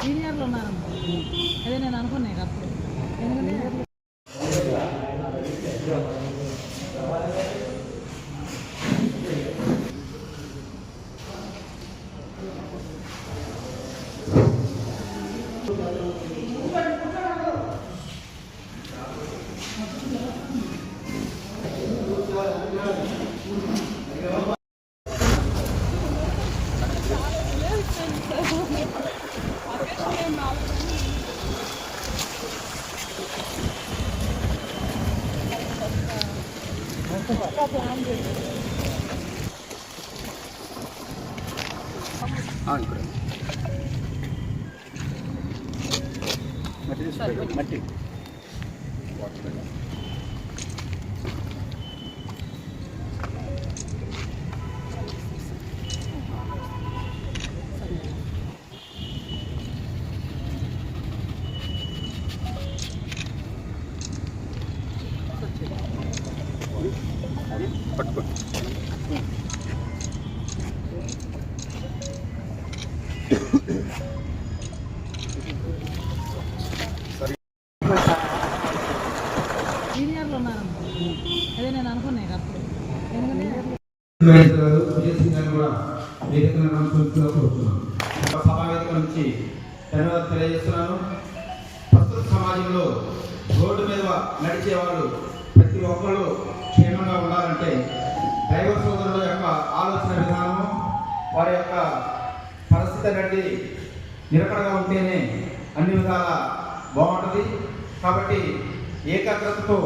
సీనియర్లు ఉన్నారమ్మా, అదే నేను అనుకున్నాయి అప్పుడు. ఎందుకంటే మట్టి పట్టుకో. సీనియర్లు ఉన్నారమ్మా, అదే నేను అనుకున్నాయి అప్పుడు. ఎందుకంటే సభావేదిక నుంచి ధన్యవాదాలు తెలియజేస్తున్నాను. ప్రస్తుత సమాజంలో రోడ్డు మీద నడిచే వాళ్ళు ప్రతి ఒక్కళ్ళు క్షేమంగా ఉండాలంటే డ్రైవర్ సోదరుల యొక్క ఆలోచన విధానము, వారి యొక్క పరిస్థితి అనేది నిలకడగా ఉంటేనే అన్ని విధాల బాగుంటుంది. కాబట్టి ఏకాగ్రతతో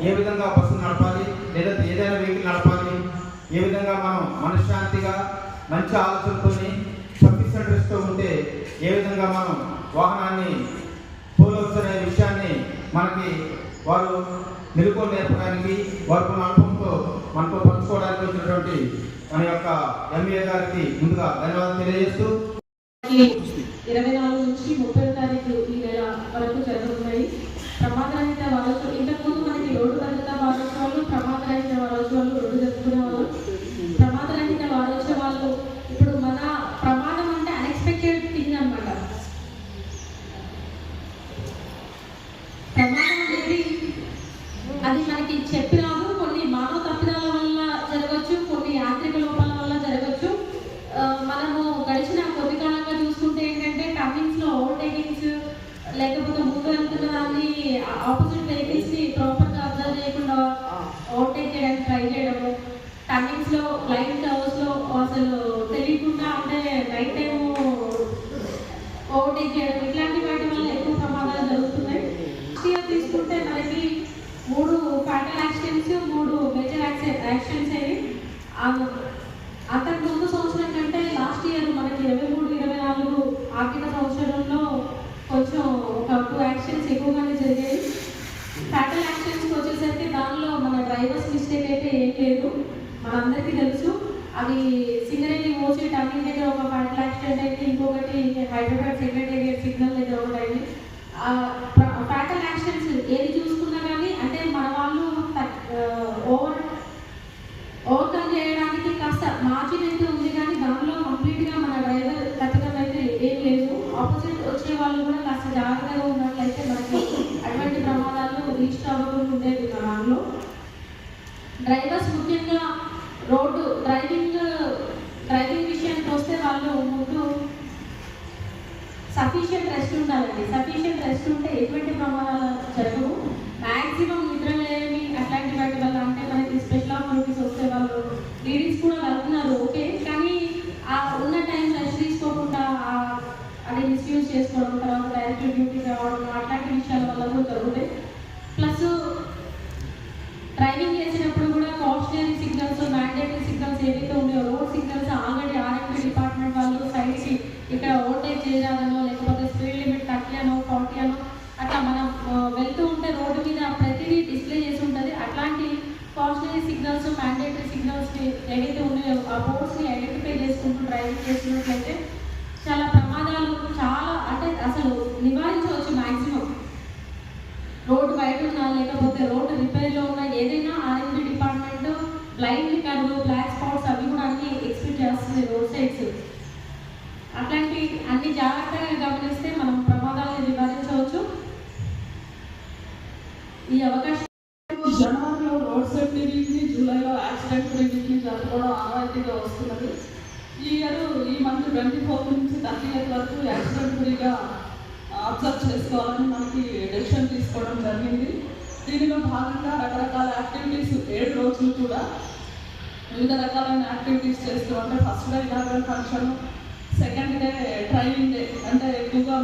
ఏ విధంగా బస్సు నడపాలి, లేదా ఏదైనా వెహికల్ నడపాలి, ఏ విధంగా మనం మనశ్శాంతిగా మంచి ఆలోచనతో సఫిషియెంట్ రెస్ట్తో ఉంటే ఏ విధంగా మనం వాహనాన్ని పోలవచ్చు అనే విషయాన్ని మనకి వారు నిలుపుకొని నేర్పడానికి, వారి అనుభవంతో మనతో పంచుకోవడానికి వచ్చినటువంటి మన యొక్క ఎంఏ గారికి ముందుగా ధన్యవాదాలు తెలియజేస్తూ 24 నుంచి 30వ తారీఖు ఈ నెల వరకు జరుగుతున్నాయి ప్రమాదరహిత వారోత్సవాలు. ఇంతకుముందు మనకి రోడ్డు భద్రతా వారోత్సవాలు, ప్రమాదరహిత వారోత్సవాలు రెండు జరుపుకునే వాళ్ళు. ప్రమాదరహిత వారోత్సవాలు ఇప్పుడు మన ప్రమాదం అంటే అన్ఎక్స్పెక్టెడ్ థింగ్ అనమాట. ప్రమాదం అనేది అది మనకి చెప్పినాము, కొన్ని మానవ తప్పిదాల వల్ల జరగవచ్చు, కొన్ని యాంత్రిక లోపాల వల్ల జరగవచ్చు. మనము గడిచిన కొద్ది కాలంగా చూసుకుంటే ఏంటంటే టర్నింగ్స్ లో ఓవర్టేకింగ్స్, లేకపోతే ముందు వెళ్తున్న దాన్ని ఆపోజిట్ వెహికల్స్ ని ప్రాపర్ గా అబ్జర్వ్ చేయకుండా ఓవర్టేక్ చేయడానికి ట్రై చేయడము, టర్నింగ్స్ లో లైన్ కవర్స్ లో అసలు తెలియకుండా అంటే నైట్ టైం ఓవర్టేక్ చేయడం, ఇట్లాంటి వాటి వల్ల ఎక్కువ ప్రమాదాలు జరుగుతున్నాయి. తీసుకుంటే మనకి 3 ఫ్యాటల్ యాక్సిడెంట్స్, 3 మేజర్ యాక్సిడెంట్స్ అయ్యి అంతకు ముందు సంవత్సరం కంటే లాస్ట్ ఇయర్ మనకి 23-24 ఆర్థిక సంవత్సరంలో కొంచెం ఒక 2 యాక్సిడెంట్స్ ఎక్కువగానే జరిగాయి. ఫ్యాటల్ యాక్సిడెంట్స్కి వచ్చేసరికి దానిలో మన డ్రైవర్స్ మిస్టేక్ అయితే ఏం లేదు, మనందరికీ తెలుసు. అవి సింగరేణి మోసి టర్నింగ్ దగ్గర ఒక ఫ్యాటల్ యాక్సిడెంట్ అయితే, ఇంకొకటి హైదరాబాద్ సెక్రటేరియట్ సిగ్నల్ దగ్గర ఒకటి అయింది. ఫ్యాటల్ యాక్సిడెంట్స్ ఏది చూసుకున్నా కానీ అంటే మన వాళ్ళు ఓవర్కమ్ చేయడానికి కాస్త మార్జిన్ అయితే ఉంది, కానీ దానిలో కంప్లీట్గా మన డ్రైవర్ తగ్గడం అయితే ఏం లేదు. ఆపోజిట్ వచ్చే వాళ్ళు కూడా కాస్త జాగ్రత్తగా ఉన్నట్లయితే మనకి అటువంటి ప్రమాదాలు రీచ్ అవ్వకుండా ఉండేది. మన దానిలో డ్రైవర్స్ ముఖ్యంగా రోడ్డు డ్రైవింగ్ విషయానికి వస్తే వాళ్ళు ముందు సఫిషియెంట్ రెస్ట్ ఉండాలండి. సఫిషియెంట్ రెస్ట్ ఉంటే ఎటువంటి ప్రమాదాలు జరగవు. మ్యాక్సిమం నిద్రలేమి అట్లాంటి వాటి వల్ల అంటే మనకి స్పెషల్ ఆపర్చునిటీస్ వస్తే వాళ్ళు లీడింగ్స్ కూడా వెళ్తున్నారు ఓకే, కానీ ఆ ఉన్న టైం రెస్ట్ తీసుకోకుండా అది మిస్యూజ్ చేసుకోవడం, తర్వాత డైరెక్ట్ డ్యూటీ రావడం, అట్లాంటి విషయాల వల్ల కూడా జరుగుతాయి. ప్లస్ డ్రైవింగ్ చేసినప్పుడు కూడా కాషనరీ సిగ్నల్స్, మ్యాండేటరీ సిగ్నల్స్ ఏవైతే ఉన్నాయో, road signals already RMP department వాళ్ళు సైడ్కి ఇక్కడ ఓవర్టేక్ చేయరాదనో, లేకపోతే స్పీడ్ లిమిట్ 30 అనో 40 అనో అట్లా మనం వెళ్తూ ఉంటే రోడ్డు మీద ప్రతిదీ డిస్ప్లే చేసి ఉంటుంది. అట్లాంటి కాషనరీ సిగ్నల్స్, మ్యాండేటరీ సిగ్నల్స్ ఏవైతే ఉన్నాయో ఆ బోర్డ్స్ని ఐడెంటిఫై చేసుకుంటూ డ్రైవింగ్ చేస్తున్నట్లయితే చాలా ప్రమాదాలు చాలా అంటే అసలు నివారించవచ్చు. మ్యాక్సిమం రోడ్డు బయట ఉన్నా, లేకపోతే రోడ్డు రిపేర్లో ఉన్న ఏదైనా RMP department blind curve, black spots అవి కూడా అన్ని ఎక్స్పెక్ట్ చేస్తుంది రోడ్ సైడ్స్. అట్లాంటి అన్ని జాగ్రత్తగా గమనిస్తే మనం ప్రమాదాలను నివారించవచ్చు. ఈ అవకాశం జనవరిలో రోడ్ సేఫ్టీ వీక్ని, జూలైలో యాక్సిడెంట్ ఫ్రీ వీక్ని జరుపుకోవడం ఆనవాయితీగా వస్తున్నది. ఈ మంత్ 24 నుంచి 30 వరకు యాక్సిడెంట్ ఫ్రీగా అబ్జర్వ్ చేసుకోవాలని మనకి డెసిషన్ తీసుకోవడం జరిగింది. దీనిలో భాగంగా రకరకాల యాక్టివిటీస్ 7 రోజులు కూడా వివిధ రకాలైన యాక్టివిటీస్ చేస్తూ, అంటే first day inaugural function, second day training day, అంటే ఎక్కువగా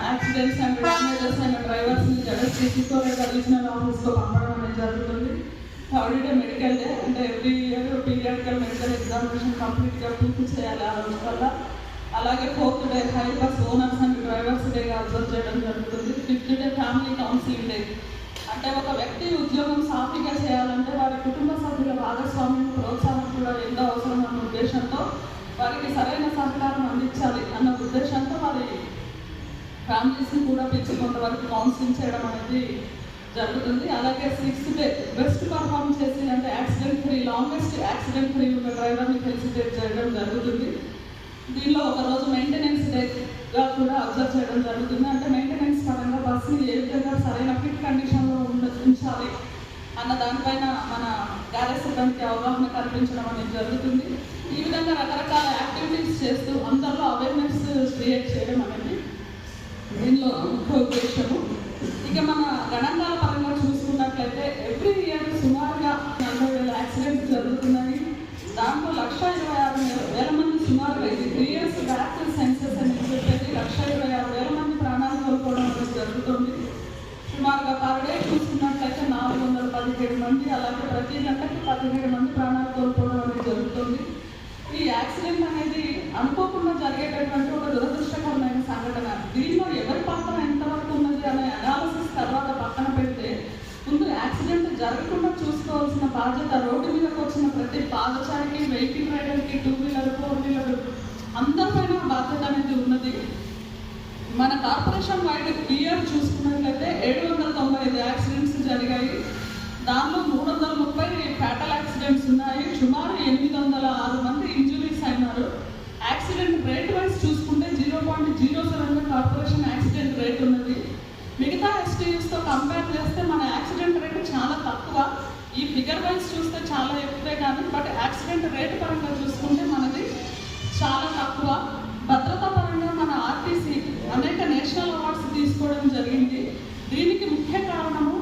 యాక్సిడెంట్స్ అండ్ డ్యామేజెస్ అయిన డ్రైవర్స్ని జడ్ఎస్టీసీకో లేదా రీజనల్ ఆఫీస్కో పంపడం అనేది జరుగుతుంది. థర్డ్ డే మెడికల్ డే, అంటే every year periodical medical examination కంప్లీట్గా పూర్తి చేయాలి ఆ రోజు వల్ల. అలాగే fourth day high bus owners and drivers డేగా అబ్జర్వ్ చేయడం జరుగుతుంది. Fifth day family counselling day, అంటే ఒక వ్యక్తి ఉద్యోగం సాఫీగా చేయాలంటే వారి కుటుంబ సభ్యుల భాగస్వామ్యం, ప్రోత్సాహం కూడా ఎంతో అవసరం అన్న ఉద్దేశంతో వారికి సరైన సహకారం అందించాలి అన్న ఉద్దేశంతో వారి ఫ్యామిలీస్ని కూడా పిలిచి కొంతవరకు కౌన్సిలింగ్ చేయడం అనేది జరుగుతుంది. అలాగే 6th డే బెస్ట్ పర్ఫార్మ్ చేసి, అంటే accident free, longest accident free ఉన్న డ్రైవర్ని ఫెలిసిటేట్ చేయడం జరుగుతుంది. దీనిలో ఒకరోజు మెయింటెనెన్స్ డేగా కూడా అబ్జర్వ్ చేయడం జరుగుతుంది. అంటే మెయింటెనెన్స్ పరంగా బస్సుని ఏ విధంగా సరైన ఫిట్ కండిషన్లో ఉంచాలి అన్న దానిపైన మన గ్యారేజ్ సిబ్బందికి అవగాహన కల్పించడం అనేది జరుగుతుంది. ఈ విధంగా రకరకాల యాక్టివిటీస్ చేస్తూ అందరిలో అవేర్నెస్ క్రియేట్ చేయడం అనేది దీనిలో ముఖ్య ఉద్దేశము. ఇక మన గణాంకాల పరంగా చూసుకున్నట్లయితే ఎవ్రీ ఇయర్ సుమారుగా 40,000 యాక్సిడెంట్స్ జరుగుతున్నాయి. దాంట్లో 126,000 మంది సుమారుగా, ఇది 3 years బ్యాక్ సెన్సెస్ అని చెప్పేది, 126,000 మంది ప్రాణాలు కోల్పోవడం అనేది జరుగుతుంది. సుమారుగా పర్ డే చూసుకున్నట్లయితే 417 మంది, అలాగే ప్రతి గంటకి 17 మంది ప్రాణాలు కోల్పోవడం అనేది జరుగుతుంది. ఈ యాక్సిడెంట్ అనేది అనుకోకుండా జరిగేటటువంటి ఒక దురదృష్టకరమైన సంఘటన. దీనిలో ఎవరి పాత్ర ఎంతవరకు ఉన్నది అనే అనాలిసిస్ తర్వాత పక్కన పెడితే, ముందు యాక్సిడెంట్ జరగకుండా చూసుకోవాల్సిన బాధ్యత రోడ్డు మీదకి వచ్చిన ప్రతి పాదచారికి, వెహికల్ రైడర్కి, 2 వీలర్ 4 వీలర్ అందరిపైన బాధ్యత అనేది ఉన్నది. మన కార్పొరేషన్ వైడ్ ఇయర్ చూసుకున్నట్లయితే 795 యాక్సిడెంట్స్ జరిగాయి. దానిలో 330 ఫ్యాటల్ యాక్సిడెంట్స్ ఉన్నాయి. సుమారు 806 మంది ఇంజురీస్ అయినారు. యాక్సిడెంట్ రేట్ వైజ్ చూసుకుంటే 0.07 కార్పొరేషన్ యాక్సిడెంట్ రేట్ ఉన్నది. మిగతా ఎస్టీయూస్తో కంపేర్ చేస్తే మన యాక్సిడెంట్ రేట్ చాలా తక్కువ. ఈ ఫిగర్ వైజ్ చూస్తే చాలా ఎక్కువే కానీ, బట్ యాక్సిడెంట్ రేట్ పరంగా చూసుకుంటే మనది చాలా తక్కువ. భద్రతా పరంగా మన ఆర్టీసీ అనేక నేషనల్ అవార్డ్స్ తీసుకోవడం జరిగింది. దీనికి ముఖ్య కారణము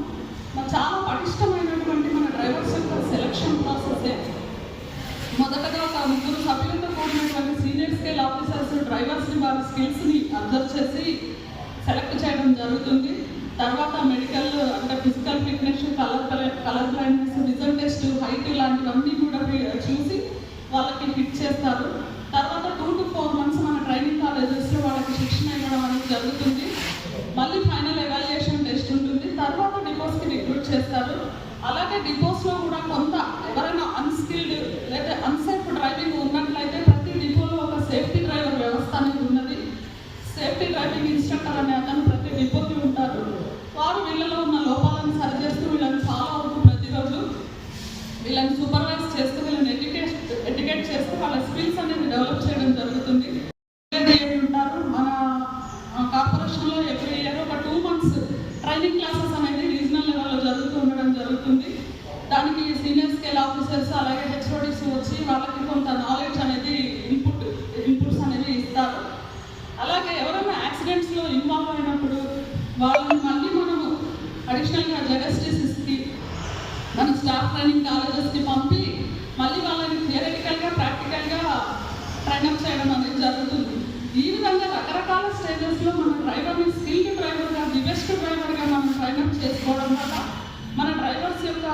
చాలా పటిష్టమైనటువంటి మన డ్రైవర్స్ యొక్క సెలక్షన్ ప్రాసెసే. మొదటగా ఒక 3 సభ్యులతో కూడినటువంటి సీనియర్ స్కేల్ ఆఫీసర్స్ డ్రైవర్స్ని వారి స్కిల్స్ని అబ్జర్వ్ చేసి సెలెక్ట్ చేయడం జరుగుతుంది. తర్వాత మెడికల్, అంటే physical fitness, colour blindness, vision test, height ఇలాంటివన్నీ కూడా చూసి వాళ్ళకి ఫిట్ చేస్తారు. తర్వాత 2 to 4 months మన ట్రైనింగ్ కాలేజెస్లో వాళ్ళకి శిక్షణ ఇవ్వడం అనేది జరుగుతుంది. మళ్ళీ ఫైనల్ ఎవాల్యుయేషన్ టెస్ట్ ఉంటుంది. తర్వాత డిపోస్కి రిక్రూట్ చేస్తారు. అలాగే డిపోస్లో కూడా కొంత ఎవరైనా అన్స్కిల్డ్ లేదా అన్సేఫ్ డ్రైవింగ్ ఉన్నట్లయితే ప్రతి డిపోలో ఒక సేఫ్టీ డ్రైవర్ వ్యవస్థ అనేది ఉన్నది. సేఫ్టీ డ్రైవింగ్ ఇన్స్ట్రక్టర్ అనే అతను ప్రతి డిపోకి ఉంటారు. వారు వీళ్ళలో ఉన్న లోపాలను సరిచేస్తూ వీళ్ళని ఫాలో అవుతూ ప్రతిరోజు వీళ్ళని సూపర్వైజ్ చేస్తూ వీళ్ళని ఎడ్యుకేట్ చేస్తూ వాళ్ళ స్కిల్స్ అనేది డెవలప్ చేయడం జరుగుతుంది. ఉంటారు మన కార్పొరేషన్లో ఎవ్రీ ఇయర్ ఒక 2 months ట్రైనింగ్ క్లాసెస్ అనేది రీజనల్ లెవెల్లో జరుగుతూ ఉండడం జరుగుతుంది. దానికి సీనియర్ స్కేల్ ఆఫీసర్స్ అలాగే హెచ్ఓడిస్ వచ్చి వాళ్ళకి కొంత నాలెడ్జ్ అనేది ఇన్పుట్స్ అనేవి ఇస్తారు. అలాగే ఎవరైనా యాక్సిడెంట్స్లో ఇన్వాల్వ్ అయినప్పుడు వాళ్ళని మళ్ళీ మనము అడిషనల్గా జడ్ఎస్టీసీస్కి, మన స్టాఫ్ ట్రైనింగ్ కాలేజెస్కి పంపి మళ్ళీ వాళ్ళని థియరిటికల్గా, ప్రాక్టికల్గా ట్రైనప్ చేయడం అనేది జరుగుతుంది. ఈ విధంగా రకరకాల స్టేజెస్లో మన డ్రైవర్ని స్కిల్డ్ డ్రైవర్గా, ది బెస్ట్ డ్రైవర్గా మనం ట్రైనప్ చేసుకోవడం వల్ల మన డ్రైవర్స్ యొక్క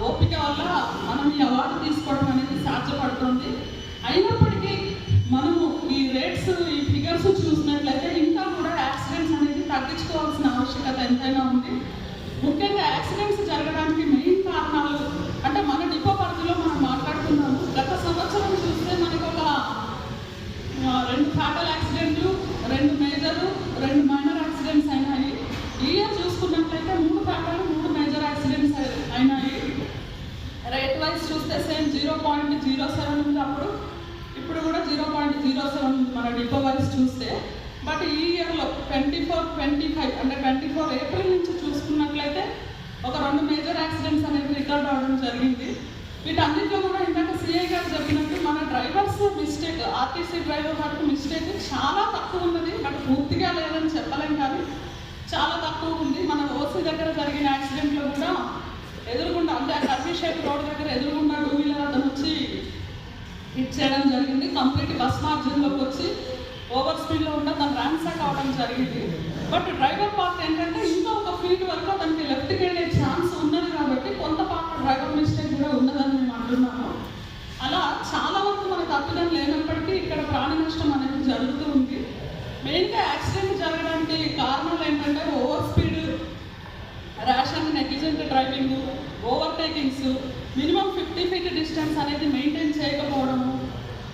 ఓపిక వల్ల మనం ఈ అవార్డు తీసుకోవడం అనేది సాధ్యపడుతుంది. అయినప్పటికీ మనము ఈ రేట్స్, ఈ ఫిగర్స్ చూసినట్లయితే ఇంకా కూడా యాక్సిడెంట్స్ అనేది తగ్గించుకోవాల్సిన ఆవశ్యకత ఎంతైనా ఉంది. ముఖ్యంగా యాక్సిడెంట్స్ జరగడానికి మెయిన్ కారణాలు, అంటే మన డిపో పరిధిలో మనం మాట్లాడుతున్నాము. గత సంవత్సరం చూస్తే మనకు ఒక 2 ఫ్యాటల్ యాక్సిడెంట్లు, 2 మేజర్, 2 మైనర్ యాక్సిడెంట్స్ అయినాయి. ఈ ఇయర్ చూసుకున్నట్లయితే 3 ఫ్యాటల్, 3 మేజర్ యాక్సిడెంట్స్ అయినాయి. రేట్ వైజ్ చూస్తే సేమ్ 0.07 ఉంది. ఇప్పుడు కూడా 0.07 మన మన డిపో వైజ్ చూస్తే. బట్ ఈ ఇయర్లో 24-25 అంటే 24 ఏప్రిల్ నుంచి చూసుకున్నట్లయితే ఒక 2 మేజర్ యాక్సిడెంట్స్ అనేవి రికార్డ్ అవడం జరిగింది. వీటన్నింటిలో కూడా ఇందాక సిఐ గారు చెప్పినట్టు మన డ్రైవర్స్ మిస్టేక్, ఆర్టీసీ డ్రైవర్ వరకు మిస్టేక్ చాలా తక్కువ ఉన్నది. బట్ పూర్తిగా లేదని చెప్పలేం, కానీ చాలా తక్కువ ఉంది. మన ఓసీ దగ్గర జరిగిన యాక్సిడెంట్లో కూడా ఎదురుగుండా అంటే అభిషేక్ రోడ్ దగ్గర ఎదురుగుండా 2 వీలర్ అతను వచ్చి హిట్ చేయడం జరిగింది. కంప్లీట్ బస్ మార్జిన్లోకి వచ్చి ఓవర్ స్పీడ్లో ఉన్న తను ర్యాన్సాక్ అవడం జరిగింది. బట్ డ్రైవర్ పార్ట్ ఏంటంటే ఇంకా ఒక ఫీట్ వరకు అతనికి లెఫ్ట్కి వెళ్ళే ఛాన్స్ ఉన్నది, కాబట్టి కొంత పార్ట్ డ్రైవర్ మిస్టేక్ కూడా ఉన్నదని మేము అంటున్నాము. అలా చాలా వరకు మన తప్పుదం లేనప్పటికీ ఇక్కడ ప్రాణ నష్టం అనేది జరుగుతూ ఉంది. మెయిన్గా యాక్సిడెంట్ జరగడానికి కారణాలు ఏంటంటే over speed, rash and negligent driving, overtakings, minimum 50 feet distance అనేది మెయింటైన్ చేయకపోవడము,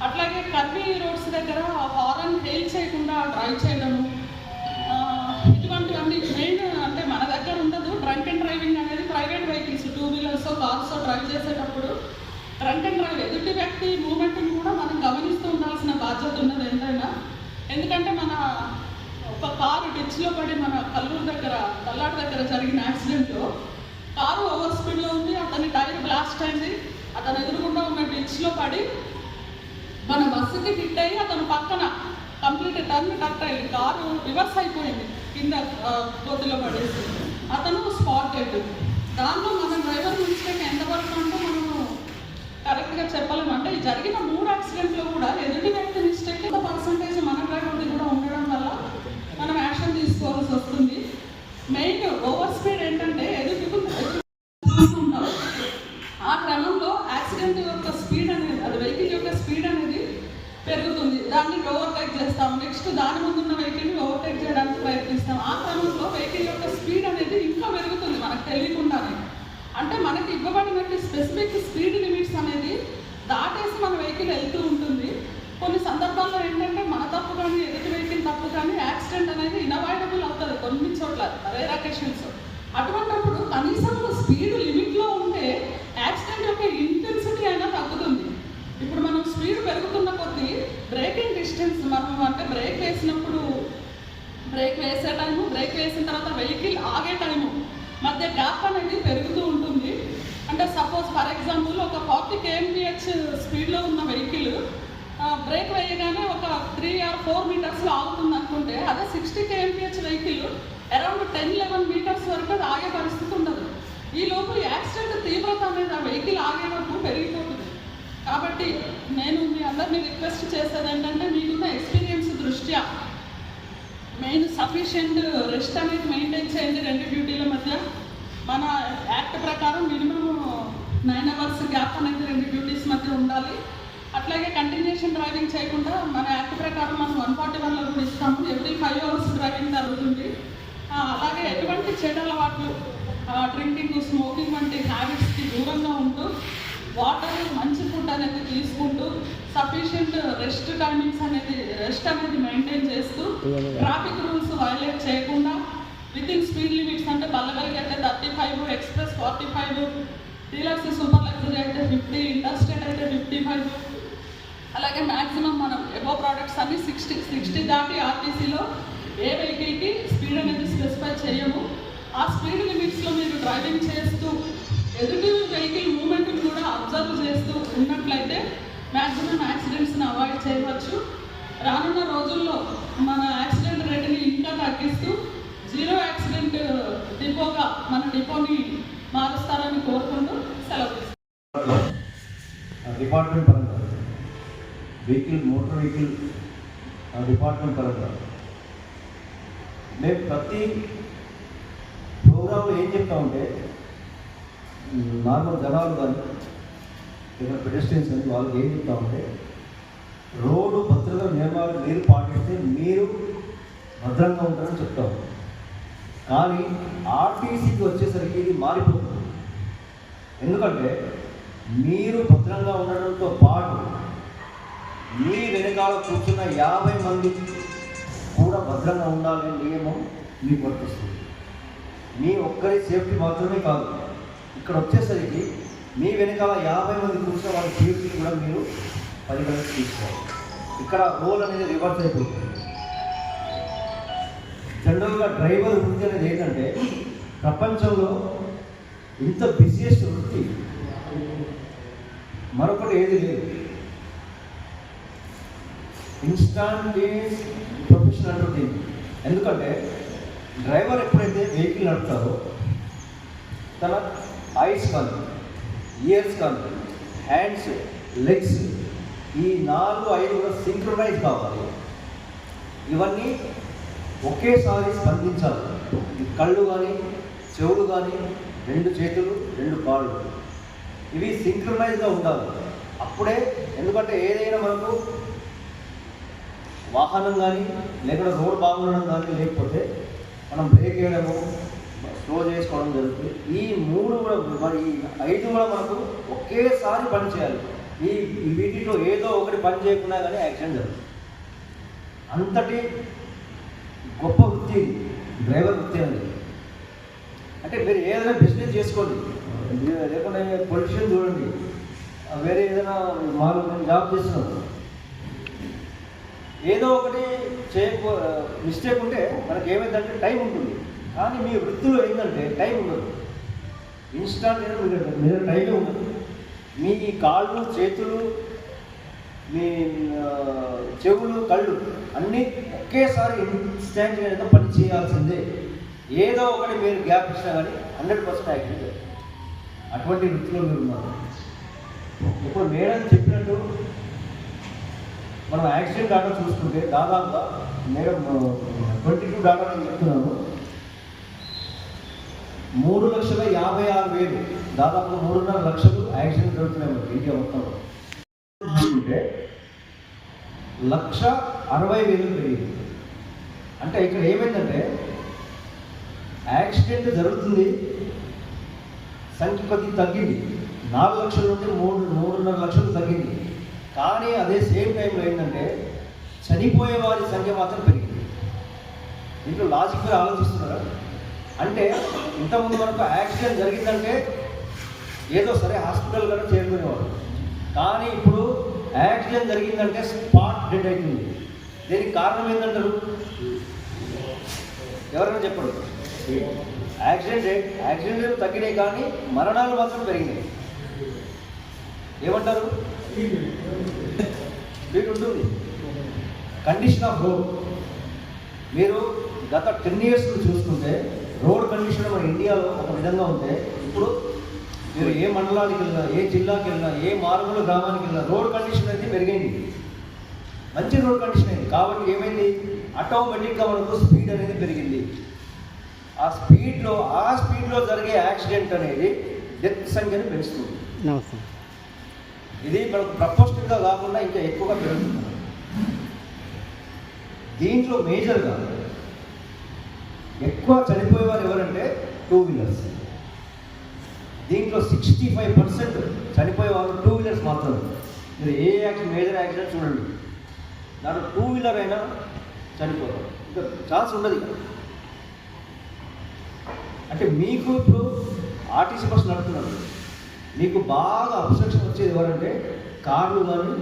అట్లాగే కర్వీ రోడ్స్ దగ్గర హారన్ హెయిల్ చేయకుండా డ్రైవ్ చేయడము, ఇటువంటివన్నీ మెయిన్. అంటే మన దగ్గర ఉండదు డ్రంక్ అండ్ డ్రైవింగ్ అనేది. Private vehicles 2 wheelers cars drive చేసేటప్పుడు డ్రంక్ అండ్ డ్రైవ్ ఎదుటి వ్యక్తి మూమెంట్ని కూడా మనం గమనిస్తూ ఉండాల్సిన బాధ్యత ఉన్నది ఎంతైనా. ఎందుకంటే మన ఒక కారు డిచ్లో పడి మన కల్లూరు దగ్గర తల్లాడు దగ్గర జరిగిన యాక్సిడెంట్లో కారు ఓవర్ స్పీడ్లో ఉంది, అతని టైర్ బ్లాస్ట్ అయింది, అతను ఎదురుగుండా ఉన్న డిచ్లో పడి మన బస్సుకి హిట్ అయ్యి అతను పక్కన కంప్లీట్ టర్న్ కట్ అయ్యింది, కారు రివర్స్ అయిపోయింది, కింద గొద్దులో పడేసి అతను స్పాట్ డెడ్. దాంట్లో మన డ్రైవర్ మిస్టేక్ ఎంతవరకు అంటే మనము కరెక్ట్గా చెప్పలేము. అంటే జరిగిన 3 యాక్సిడెంట్లో కూడా ఎదుటి వ్యక్తి మిస్టేక్ పర్సంటేజ్ మన డ్రైవర్ది కూడా ఉండడం వల్ల మనం యాక్షన్ తీసుకోవాల్సి వస్తుంది. మెయిన్ ఓవర్ స్పీడ్ ఏంటంటే చూస్తుంటాం, ఆ క్రమంలో యాక్సిడెంట్ యొక్క స్పీడ్ అనేది, అది వెహికల్ యొక్క స్పీడ్ అనేది పెరుగుతుంది. దాన్ని ఓవర్టేక్ చేస్తాం, నెక్స్ట్ దాని ముందున్న వెహికల్ని ఓవర్టేక్ చేయడానికి ప్రయత్నిస్తాం. ఆ క్రమంలో వెహికల్ యొక్క స్పీడ్ అనేది ఇంకా పెరుగుతుంది మనకు తెలియకుండానే. అంటే మనకి ఇవ్వబడినట్టు స్పెసిఫిక్ స్పీడ్ లిమిట్స్ అనేది దాటేసి మన వెహికల్ వెళ్తూ ఉంటుంది. కొన్ని సందర్భాల్లో ఏంటంటే మన తప్పు కానీ ఎదుటి వెహికల్ తప్పు కానీ యాక్సిడెంట్ అనేది ఇన్అవాయిడబుల్ అవుతుంది కొన్ని చోట్ల, రేర్ అకేషన్స్. అటువంటిప్పుడు కనీసం స్పీడ్ లిమిట్లో ఉంటే యాక్సిడెంట్ యొక్క ఇంటెన్సిటీ అయినా తగ్గుతుంది. ఇప్పుడు మనం స్పీడ్ పెరుగుతున్న కొద్దీ బ్రేకింగ్ డిస్టెన్స్, మనం అంటే బ్రేక్ వేసినప్పుడు బ్రేక్ వేసే టైము, బ్రేక్ వేసిన తర్వాత వెహికల్ ఆగే టైము మధ్య గ్యాప్ అనేది పెరుగుతూ ఉంటుంది. అంటే సపోజ్ ఫర్ ఎగ్జాంపుల్ ఒక 40 kmph స్పీడ్లో ఉన్న వెహికల్ బ్రేక్ వేయగానే ఒక 3 or 4 మీటర్స్లో ఆగుతుంది అనుకుంటే, అదే 60 kmph వెహికల్ అరౌండ్ 10-11 మీటర్స్ వరకు అది ఆగే పరిస్థితి ఉండదు. ఈ లోపు యాక్సిడెంట్ తీవ్రత అనేది ఆ వెహికల్ ఆగే వరకు పెరిగిపోతుంది. కాబట్టి నేను మీ అందరినీ రిక్వెస్ట్ చేసేది ఏంటంటే, మీకున్న ఎక్స్పీరియన్స్ దృష్ట్యా మెయిన్ సఫిషియెంట్ రెస్ట్ అనేది మెయింటైన్ చేయండి 2 డ్యూటీల మధ్య. మన యాక్ట్ ప్రకారం మినిమం 9 hours గ్యాప్ అనేది 2 డ్యూటీస్ మధ్య ఉండాలి. అట్లాగే కంటిన్యూషన్ డ్రైవింగ్ చేయకుండా మన యాక్ట్ ప్రకారం మనం 141లో కూడా ఇస్తాము, ఎవ్రీ 5 hours డ్రైవింగ్ జరుగుతుంది. అలాగే ఎటువంటి చెడు అలవాట్లు, డ్రింకింగ్, స్మోకింగ్ వంటి హ్యాబిట్స్కి దూరంగా ఉంటూ వాటర్, మంచి ఫుడ్ అనేది తీసుకుంటూ సఫిషియెంట్ రెస్ట్ అనేది మెయింటైన్ చేస్తూ ట్రాఫిక్ రూల్స్ వైలేట్ చేయకుండా వితిన్ స్పీడ్ లిమిట్స్, అంటే బల్లగలిగి అయితే 35, ఎక్స్ప్రెస్ 45, డీలక్స్ సూపర్ లగ్జరీ అయితే 50, ఇండస్ట్రియల్ అయితే 55. అలాగే మ్యాక్సిమం మనం ఎబో ప్రోడక్ట్స్ అన్ని 60 దాటి ఆర్టీసీలో ఏ వెహికల్కి స్పీడ్ అనేది స్పెసిఫై చేయము. ఆ స్పీడ్ లిమిట్స్లో మీరు డ్రైవింగ్ చేస్తూ ఎదుటి వెహికల్ మూమెంట్ని కూడా అబ్జర్వ్ చేస్తూ ఉన్నట్లయితే మ్యాక్సిమం యాక్సిడెంట్స్ని అవాయిడ్ చేయవచ్చు. రానున్న రోజుల్లో మన యాక్సిడెంట్ రేటుని ఇంకా తగ్గిస్తూ 0 యాక్సిడెంట్ డిపోగా మన డిపోని మారుస్తారని కోరుకుంటూ సెలవు తీసుకుంటాం. డిపార్ట్మెంట్ పరంగా మోటార్ వెహికల్ డిపార్ట్మెంట్ పరంగా మేము ప్రతి ప్రోగ్రాంలో ఏం చెప్తామంటే, నార్మల్ జనాలు కానీ లేదా పెడెస్ట్రియన్స్ కానీ వాళ్ళకి ఏం చెప్తామంటే, రోడ్డు భద్రత నియమాలు మీరు పాటిస్తే మీరు భద్రంగా ఉంటారని చెప్తాము. కానీ ఆర్టీసీకి వచ్చేసరికి ఇది మారిపోతుంది. ఎందుకంటే మీరు భద్రంగా ఉండడంతో పాటు మీ వెనకాల కూర్చున్న 50 మంది కూడా భద్రంగా ఉండాలనే నియమం మీకు వర్తిస్తుంది. మీ ఒక్కరి సేఫ్టీ మాత్రమే కాదు, ఇక్కడ వచ్చేసరికి మీ వెనకాల 50 మంది కూర్చున్న వాళ్ళ సేఫ్టీ కూడా మీరు పరిగణలోకి తీసుకోవాలి. ఇక్కడ రోల్ అనేది రివర్స్ అయిపోతుంది. జనరల్గా డ్రైవర్ వృత్తి అనేది ఏంటంటే ప్రపంచంలో ఇంత బిజియెస్ట్ వృత్తి మరొకటి ఏది లేదు. ఇన్స్టాంటేనియస్ ప్రొఫెషన్ అంటుంది. ఎందుకంటే డ్రైవర్ ఎప్పుడైతే వెహికల్ నడుపుతారో తన ఐస్ కానీ, ఇయర్స్ కానీ, హ్యాండ్స్, లెగ్స్ ఈ 4-5 కూడా సింక్రనైజ్ కావాలి. ఇవన్నీ ఒకేసారి స్పందించాలి. కళ్ళు కానీ, చెవులు కానీ, 2 చేతులు, 2 కాళ్ళు ఇవి సింక్రనైజ్గా ఉండాలి. అప్పుడే, ఎందుకంటే ఏదైనా మనకు వాహనం కానీ లేకుండా రోడ్ బాగుండడం కానీ లేకపోతే మనం బ్రేక్ వేయడము, స్లో చేసుకోవడం జరుగుతుంది. ఈ 3 కూడా మరి ఈ 5 కూడా మనకు ఒకేసారి పని చేయాలి. వీటిలో ఏదో ఒకటి పని చేయకుండా కానీ యాక్సిడెంట్ జరుగుతుంది. అంతటి గొప్ప వృత్తి డ్రైవర్ వృత్తి అనేది. అంటే మీరు ఏదైనా బిజినెస్ చేసుకోండి, లేకుండా పొలిటీషియన్ చూడండి, వేరే ఏదైనా మేము జాబ్ చేస్తున్నాం, ఏదో ఒకటి మిస్టేక్ ఉంటే మనకి ఏమైందంటే టైం ఉంటుంది. కానీ మీ వృత్తిలో ఏంటంటే టైం ఉండదు. ఇన్స్టాంట్ మీద టైమే ఉండదు. మీ కాళ్ళు, చేతులు, మీ చెవులు, కళ్ళు అన్నీ ఒకేసారి ఇన్స్టాంట్గా పని చేయాల్సిందే. ఏదో ఒకటి మీరు గ్యాప్ ఇచ్చినా కానీ 100% యాక్టివ్. అటువంటి వృత్తిలో మీరు ఉన్నారు. ఇప్పుడు మేడం చెప్పినట్టు మనం యాక్సిడెంట్ డాటా చూసుకుంటే దాదాపుగా మేడం 22 డాటా నేను చెప్తున్నాను. 3,56,000 దాదాపు 3.5 లక్షలు యాక్సిడెంట్ జరుగుతున్నాయి మనకి ఇండియా మొత్తంలో. చూసుకుంటే 1,60,000 పెరిగింది. అంటే ఇక్కడ ఏమైందంటే యాక్సిడెంట్ జరుగుతుంది సంఖ్య కొద్దిగా తగ్గింది. 4 లక్షల నుండి 3.5 లక్షలు తగ్గింది. కానీ అదే సేమ్ టైంలో ఏంటంటే చనిపోయే వారి సంఖ్య మాత్రం పెరిగింది. ఇంట్లో లాజిక్ మీరు ఆలోచిస్తున్నారా? అంటే ఇంతకుముందు మనకు యాక్సిడెంట్ జరిగిందంటే ఏదో సరే హాస్పిటల్ కూడా చేరుకునేవారు. కానీ ఇప్పుడు యాక్సిడెంట్ జరిగిందంటే స్పాట్ డెడ్ అవుతుంది. దీనికి కారణం ఏంటంటారు? ఎవరైనా చెప్పండి. యాక్సిడెంట్ తగ్గినాయి కానీ మరణాలు మాత్రం పెరిగినాయి. ఏమంటారు? స్పీడ్ ఉంటుంది. కండిషన్ ఆఫ్ రోడ్ మీరు గత 10 years చూసుకుంటే రోడ్ కండిషన్ మన ఇండియాలో ఒక విధంగా ఉంటే ఇప్పుడు మీరు ఏ మండలానికి వెళ్ళినా, ఏ జిల్లాకి వెళ్ళినా, ఏ మారుమూల గ్రామానికి వెళ్ళినా రోడ్ కండిషన్ అయితే మెరుగైంది. మంచి రోడ్ కండిషన్ అయింది. కాబట్టి ఏమైంది? ఆటోమేటిక్గా మనకు స్పీడ్ అనేది పెరిగింది. ఆ స్పీడ్లో జరిగే యాక్సిడెంట్ అనేది డెత్ సంఖ్యను పెంచుతుంది. ఇది మనకు ప్రపోర్షనల్గా కాకుండా ఇంకా ఎక్కువగా పెరుగుతుంది. దీంట్లో మేజర్గా ఎక్కువ చనిపోయేవారు ఎవరంటే 2 wheelers. దీంట్లో 65% చనిపోయేవారు 2 wheelers మాత్రమే. మీరు ఏ మేజర్ యాక్సిడెంట్ చూడండి, దాంట్లో 2 wheeler అయినా చనిపోతారు. ఇంకా ఛాన్స్ ఉండదు. అంటే మీకు ఇప్పుడు ఆర్టీసీ బస్సు నడుపుతున్నారు, మీకు బాగా అబ్స్ట్రక్షన్ వచ్చేది ఎవరంటే కార్లు కానీ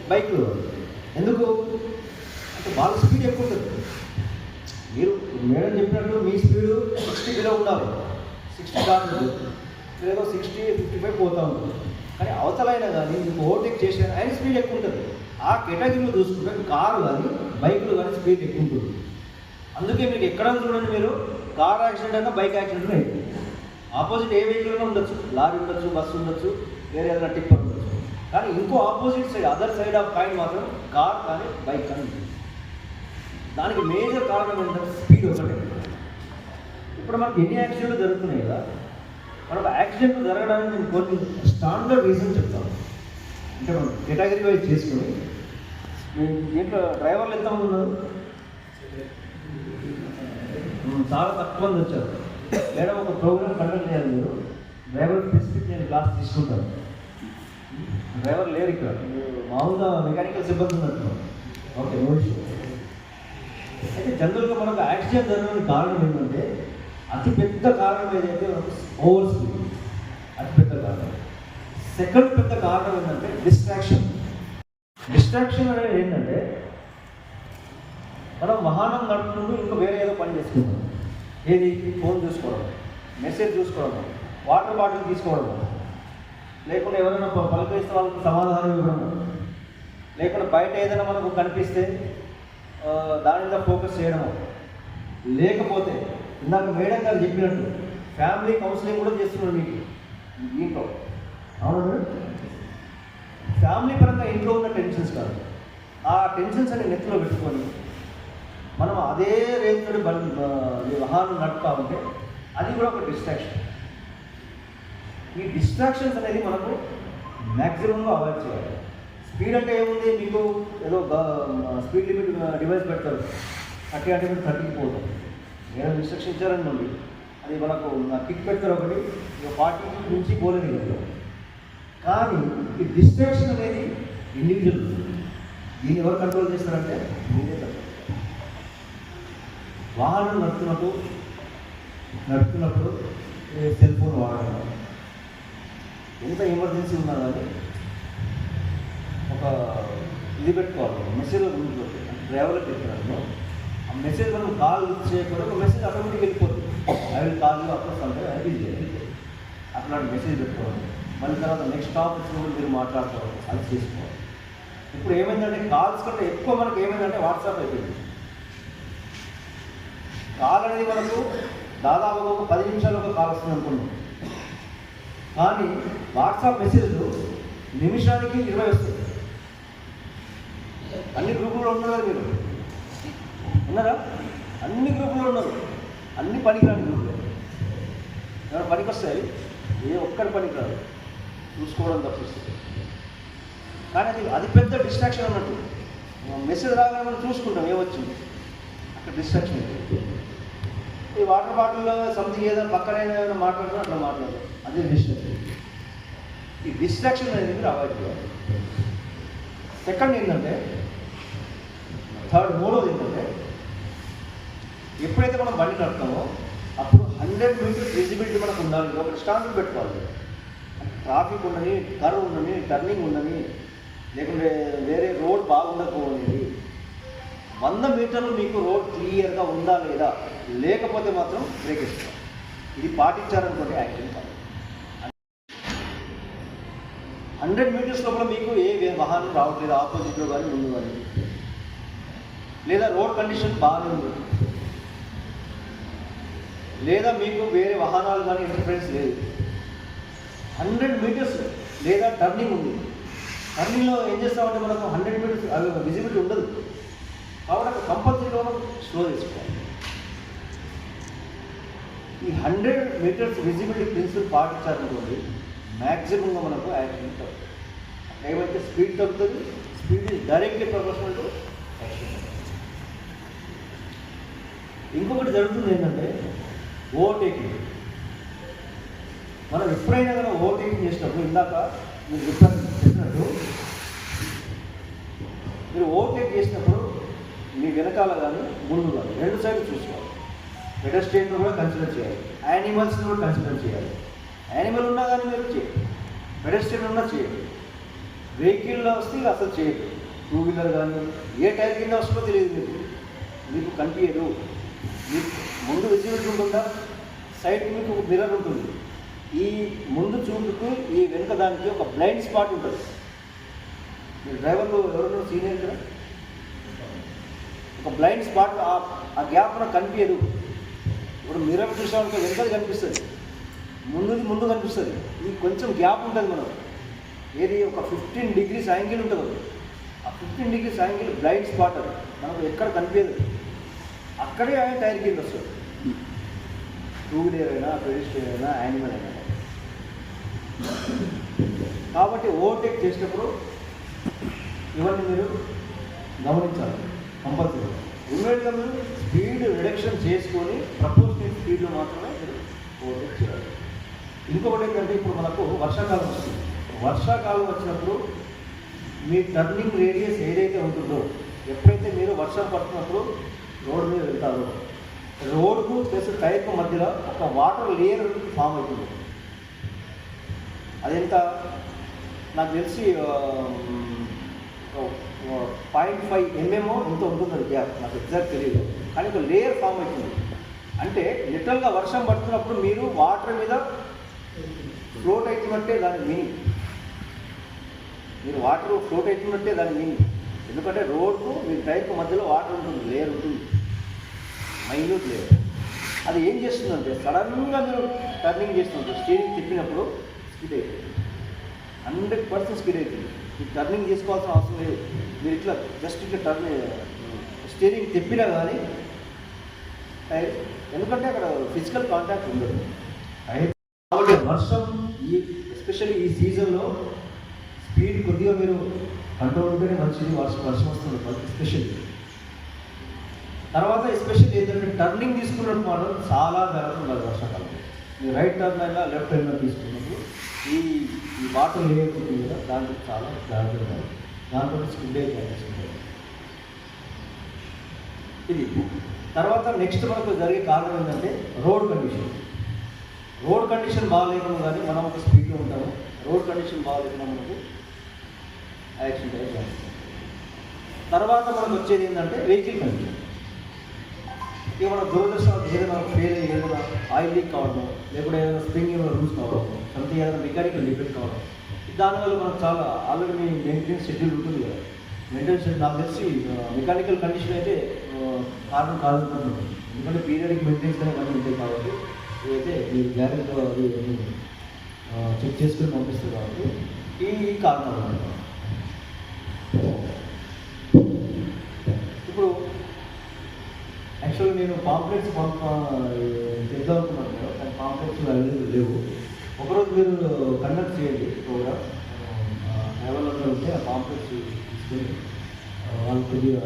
బైక్లు. ఎందుకు అంటే వాళ్ళ స్పీడ్ ఎక్కువ ఉంటుంది. మీరు మేడం చెప్పినట్టు మీ స్పీడు 60 కిలో ఉండాలి, 60 కాదు, లేదో 60, 55 పోతూ ఉంటుంది. కానీ అవతలైనా కానీ మీకు ఓవర్టేక్ చేసే ఆయన స్పీడ్ ఎక్కువ ఉంటుంది. ఆ కేటగిరీలో చూసుకుంటే కారు కానీ బైకులు కానీ స్పీడ్ ఎక్కువ ఉంటుంది. అందుకే మీకు ఎక్కడ చూడండి, మీరు కార్ యాక్సిడెంట్ అయినా బైక్ యాక్సిడెంట్ అయింది. ఆపోజిట్ ఏ వెహికల్ ఉండొచ్చు, లారీ ఉండొచ్చు, బస్సు ఉండొచ్చు, వేరే ఏదైనా టిప్పర్ ఉండొచ్చు. కానీ ఇంకో opposite side, other side of coin మాత్రం కార్ కానీ బైక్ కానీ ఉంటుంది. దానికి మేజర్ కారణం ఏంటంటే స్పీడ్ ఒకటే. ఇప్పుడు మనకి ఎన్ని యాక్సిడెంట్లు జరుగుతున్నాయి కదా, మనకు యాక్సిడెంట్లు జరగడానికి నేను కొన్ని స్టాండర్డ్ రీజన్ చెప్తాను. అంటే మనం కేటగిరీ వైజ్ చేసుకొని దీంట్లో డ్రైవర్లు ఎంతమంది ఉన్నారు? చాలా తక్కువ మంది వచ్చారు. లేదా ఒక ప్రోగ్రామ్ కండక్ట్ చేయాలి, మీరు డ్రైవర్ స్పెసిఫిక్ నేను క్లాస్ తీసుకుంటాను. డ్రైవర్ లేరు ఇక్కడ, మామూలుగా మెకానికల్ సిబ్బంది ఉన్నట్టు. Okay, no issue. అయితే జనరల్గా మనకు యాక్సిడెంట్ జరగడానికి కారణం ఏంటంటే అతిపెద్ద కారణం ఏదైతే మనకు ఓవర్ స్పీడ్, అతిపెద్ద కారణం. సెకండ్ పెద్ద కారణం ఏంటంటే డిస్ట్రాక్షన్. డిస్ట్రాక్షన్ అనేది ఏంటంటే మనం వాహనం నడుపుకుంటూ ఇంకా వేరే ఏదో పని చేసుకుంటాం. ఏది ఫోన్ చూసుకోవడం, మెసేజ్ చూసుకోవడం, వాటర్ బాటిల్ తీసుకోవడం, లేకుంటే ఎవరైనా పలకరిస్తే వాళ్ళకి సమాధానం ఇవ్వడం, లేకుంటే బయట ఏదైనా మనకు కనిపిస్తే దాని మీద ఫోకస్ చేయడము, లేకపోతే ఇందాక మేడం గారు చెప్పినట్టు ఫ్యామిలీ కౌన్సిలింగ్ కూడా చేస్తున్నారు మీకు దీంట్లో. అవును, ఫ్యామిలీ పరంగా ఇంట్లో ఉన్న టెన్షన్స్ కాదు, ఆ టెన్షన్స్ అని నెత్తిలో పెట్టుకొని మనం అదే రేంజ్తో వాహనం నడుపుతా ఉంటే అది కూడా ఒక డిస్ట్రాక్షన్. ఈ డిస్ట్రాక్షన్స్ అనేది మనకు మ్యాక్సిమంగా అవాయిడ్ చేయాలి. స్పీడ్ అంటే ఏముంది, మీకు ఏదో స్పీడ్ లిమిట్ డివైస్ పెడతారు, 30 అంటే మీరు 30కి పోతాం. నేను ఇన్స్ట్రక్షన్ ఇచ్చారనుకోండి, అది మనకు కిక్ పెడతారు ఒకటి, 40 నుంచి పోలేదు కదా. కానీ ఈ డిస్ట్రాక్షన్ అనేది ఇండివిజువల్, దీన్ని ఎవరు కంట్రోల్ చేస్తారంటే మీరే కంట్రోల్. వాహనం నడుపుతున్నప్పుడు సెల్ ఫోన్ వాడడం, ఎంత ఎమర్జెన్సీ ఉన్నా కానీ ఒక ఇది పెట్టుకోవాలి, మెసేజ్ ముందు డ్రైవర్కి చెప్తున్నాను. ఆ మెసేజ్ మనం కాల్ చేయకపోతే ఒక మెసేజ్ ఆటోమేటిక్ వెళ్ళిపోతుంది. ఐ విల్ కాల్ యూ అప్పుడు అంటే అది అట్లాంటి మెసేజ్ పెట్టుకోవాలి. మళ్ళీ తర్వాత నెక్స్ట్ స్టాప్ వచ్చినప్పుడు మీరు మాట్లాడుకోవాలి, అది చేసుకోవాలి. ఇప్పుడు ఏమైందంటే కాల్స్ కంటే ఎక్కువ మనకు ఏమైందంటే వాట్సాప్ అయిపోయింది. కాల్ అనేది మనకు దాదాపు ఒక 10 నిమిషాలు ఒక కాల్ వస్తుంది అనుకున్నాం, కానీ వాట్సాప్ మెసేజ్లు నిమిషానికి 20 వస్తుంది. అన్ని గ్రూపుల్లో ఉన్నారు, మీరు ఉన్నారా? అన్ని గ్రూపుల్లో ఉన్నారు, అన్ని పనికిరాని గ్రూపులు. ఏమైనా పనికి వస్తాయి, ఏ ఒక్కరి పనికి రాదు, చూసుకోవడం తప్పిస్తుంది. కానీ అది పెద్ద డిస్ట్రాక్షన్ అన్నట్టు. మెసేజ్ రాగానే మనం చూసుకుంటాం ఏమొచ్చింది, అక్కడ డిస్ట్రాక్షన్. ఈ వాటర్ బాటిల్లో సంథింగ్ ఏదైనా పక్కన ఏదైనా మాట్లాడుతున్నా అట్లా మాట్లాడదు, అదే డిస్ట్రాక్షన్. ఈ డిస్ట్రాక్షన్ అనేది మీరు అవాయిడ్ చేయాలి. సెకండ్ ఏంటంటే, మూడోది ఏంటంటే, ఎప్పుడైతే మనం బండి నడుపుతామో అప్పుడు 100 మీటర్స్ విజిబిలిటీ మనకు ఉండాలి. ఒకటి స్టాండర్డ్ పెట్టుకోవాలి. ట్రాఫిక్ ఉండని, కర్వ్ ఉండని, టర్నింగ్ ఉండని, లేకుంటే వేరే రోడ్ బాగుండకపోనేది 100 మీటర్లు మీకు రోడ్ క్లియర్గా ఉందా లేదా, లేకపోతే మాత్రం బ్రేక్ వేసుకోవాలి. ఇది పాటించారనుకోండి యాక్సిడెంట్ కాదు. 100 మీటర్స్ లోపల మీకు ఏ వాహనం రావట్లేదు, ఆపోజిట్లో కానీ ముందు కానీ, లేదా రోడ్ కండిషన్ బాగానే ఉంది, లేదా మీకు వేరే వాహనాలు కానీ ఇంటర్ఫరెన్స్ లేదు, 100 మీటర్స్ లేదా టర్నింగ్ ఉంది. టర్నింగ్లో ఏం చేస్తామంటే మనకు 100 మీటర్స్ విజిబిలిటీ ఉండదు, కాబట్టి అక్కడ కంపల్సరీగా మనం స్లో చేసుకోవాలి. ఈ 100 మీటర్స్ విజిబిలిటీ ప్రిన్సిపల్ పాటించాలనుకోండి మ్యాక్సిమంగా మనకు యాక్సిడెంట్ అవుతుంది. ఏమైతే స్పీడ్ తగ్గుతుంది, speed is directly proportional to accident. ఇంకొకటి జరుగుతుంది ఏంటంటే ఓవర్టేకింగ్. మనం ఎప్పుడైనా కానీ ఓవర్టేకింగ్ చేసినప్పుడు, ఇందాక మీరు చెప్పినట్టు, మీరు ఓవర్టేక్ చేసినప్పుడు మీ వెనకాల కానీ ముందు కానీ 2 సైడ్లు చూసుకోవాలి. పెడస్ట్రియన్ కూడా కన్సిడర్ చేయాలి, యానిమల్స్ని కూడా కన్సిడర్ చేయాలి. యానిమల్ ఉన్నా కానీ మీరు చేయండి, పెడస్ట్రియన్ ఉన్నా చేయండి. వెహికల్లో వస్తే అసలు చేయదు. 2 వీలర్ కానీ ఏ టైర్ కింద వస్తుందో తెలియదు, మీకు కనిపించదు. మీకు ముందు విజిబిలిటీ ఉంటుందా, సైడ్కి మీకు ఒక మిర్రర్ ఉంటుంది. ఈ ముందు చూపుకు ఈ వెనుక దానికి ఒక బ్లైండ్ స్పాట్ ఉంటుంది. మీరు డ్రైవర్లు ఎవరన్నా సీనియర్ కదా, ఒక బ్లైండ్ స్పాట్, ఆ గ్యాప్ నాకు కనిపించదు. ఇప్పుడు మిర్రర్ చూసామంటే వెనుకది కనిపిస్తుంది, ముందు కనిపిస్తుంది. ఈ కొంచెం గ్యాప్ ఉంటుంది. మనం ఏది ఒక 15 degrees యాంగిల్ ఉంటుంది. ఆ 15 degrees యాంగిల్ బ్లైండ్ స్పాట్, అది మనకు ఎక్కడ కనిపించదు. అక్కడే ఆయన టైర్ కింద వస్తుంది. 2 వీలర్ అయినా, పెడస్ట్రియన్ అయినా, యానిమల్ అయినా. కాబట్టి ఓవర్టేక్ చేసేటప్పుడు ఇవన్నీ మీరు గమనించాలి కంపల్సరీ. ఇమ్మీడియట్గా మీరు స్పీడ్ రిడక్షన్ చేసుకొని ప్రపోర్షనల్ స్పీడ్లో మాత్రమే మీరు ఓవర్టేక్ చేయాలి. ఇంకొకటి ఏంటంటే, ఇప్పుడు మనకు వర్షాకాలం వస్తుంది. వర్షాకాలం వచ్చినప్పుడు మీ టర్నింగ్ రేడియస్ ఏదైతే ఉంటుందో, ఎప్పుడైతే మీరు వర్షం పడుతున్నప్పుడు రోడ్డు మీద వెళ్తారో, రోడ్కు ప్లస్ టైర్కు మధ్యలో ఒక వాటర్ లేయర్ ఫామ్ అవుతుంది. అదెంత నాకు తెలిసి 0.5 mm ఎంత ఉంటుందో గ్యాప్ నాకు ఎగ్జాక్ట్ తెలియదు, కానీ ఒక లేయర్ ఫామ్ అవుతుంది. అంటే లిటరల్గా వర్షం పడుతున్నప్పుడు మీరు వాటర్ మీద ఫ్లోట్ అవుతున్నట్టే దాని మీనింగ్. మీరు వాటర్ ఫ్లోట్ అవుతున్నట్టే దాని మీనింగ్. ఎందుకంటే రోడ్కు మీ టైర్కు మధ్యలో వాటర్ ఉంటుంది, లేయర్ ఉంటుంది, మైన్యూట్ లేయర్. అది ఏం చేస్తుందంటే సడన్గా మీరు టర్నింగ్ చేస్తున్నప్పుడు స్టీరింగ్ తిప్పినప్పుడు స్కిడ్ అవుతుంది, 100% స్కిడ్ అవుతుంది. మీరు టర్నింగ్ చేసుకోవాల్సిన అవసరం లేదు. మీరు ఇట్లా జస్ట్ ఇట్లా స్టీరింగ్ తిప్పినా కానీ టైర్, ఎందుకంటే అక్కడ ఫిజికల్ కాంటాక్ట్ ఉండదు. కాబట్టి వర్షం ఎస్పెషల్లీ ఈ సీజన్లో స్పీడ్ కొద్దిగా మీరు కంట్రోల్ ఉంటేనే మంచిది. వర్షం వస్తుంది ఎస్పెషల్లీ. తర్వాత ఎస్పెషల్లీ ఏంటంటే టర్నింగ్ తీసుకున్నప్పుడు మాత్రం చాలా జాగ్రత్తగా ఉండాలి వర్షాకాలం. మీరు రైట్ టర్న్ అయినా లెఫ్ట్ అయినా తీసుకున్నప్పుడు ఈ వాటర్ లేకపోతుంది కదా, దాంట్లో చాలా జాగ్రత్తగా ఉండాలి. దాంట్లో స్కిడ్ అయ్యే ఛాన్సెస్ ఉంటాయి. ఇది తర్వాత నెక్స్ట్ మనకు జరిగే కారణం ఏంటంటే రోడ్ కండిషన్. రోడ్ కండిషన్ బాగాలేకుండా కానీ మనం ఒక స్పీడ్లో ఉంటాము. రోడ్ కండిషన్ బాగాలేకుండా మనకు యాక్సిడెంట్ అయ్యే ఛాన్సెస్. తర్వాత మనకు వచ్చేది ఏంటంటే వెహికల్ కండిషన్. ఇక మన దురదృష్టం ఏదైనా ఫెయిల్ అయ్యి ఏదైనా ఆయిల్ లీక్ కావడం, లేకపోతే ఏదైనా స్ప్రింగ్ ఏమైనా లూజ్ కావడం, సంథింగ్ ఏదైనా మెకానికల్ డిఫెక్ట్ కావడం, దానివల్ల మనకు చాలా ఆల్రెడీ మీ మెయింటెనెన్స్ షెడ్యూల్ ఉంటుంది కదా. మెయింటెనెన్స్ షెడ్యూల్ నాకు తెలిసి మెకానికల్ కండిషన్ అయితే కారణం కాదనుకుంటుంది. ఎందుకంటే పీరియడిక్ మెయింటెనెన్స్ కానీ అన్నీ ఉంటాయి కాబట్టి ఇదైతే మీరు గ్యారెంటీలో అది చెక్ చేసుకుని పంపిస్తారు కాబట్టి ఈ కారణాలు అన్నమాట. ఇప్పుడు యాక్చువల్గా నేను పాంప్లెట్స్ తెద్దాం అనుకున్నాను కదా, కానీ పాంప్లెట్స్ అవైలబుల్ లేవు. ఒకరోజు మీరు కండక్ట్ చేయండి ప్రోగ్రామ్, అవైలబుల్ ఉంటే ఆ పాంప్లెట్స్ తీసుకొని వాళ్ళు కొద్దిగా